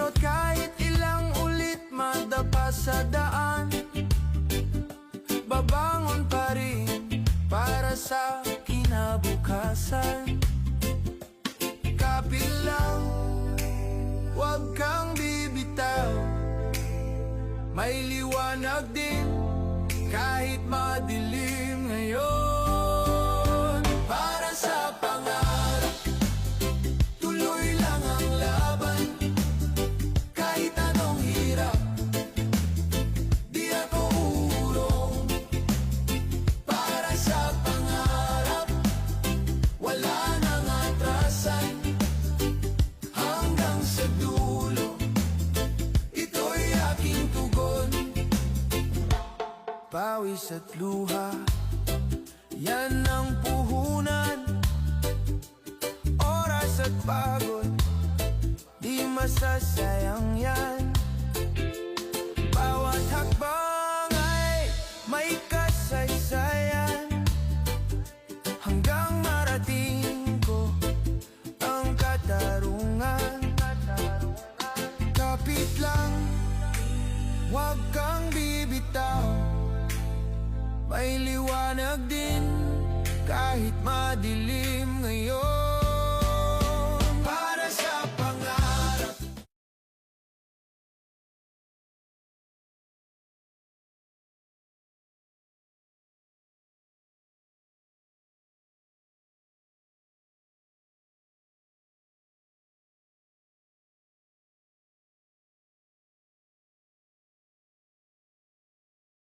Babalot kahit ilang ulit madapa sa daan, babangon pa rin para sa kinabukasan. Kapit lang, huwag kang bibitaw, may liwanag din kahit madilim ngayon. Para sa pangarap, tuloy lang ang laban. Kahit anong hirap, di ako uurong. Para sa pangarap, wala nang atrasan. Hanggang sa dulo, ito'y aking tugon. Pawis at luha, yan ang puhunan. Oras at pagod, di masasayang yan. Bawat hakbang ay may kasaysayan, hanggang marating ko ang katarungan. Kapit lang, huwag kang bibitaw, may liwanag din kahit madilim ngayon.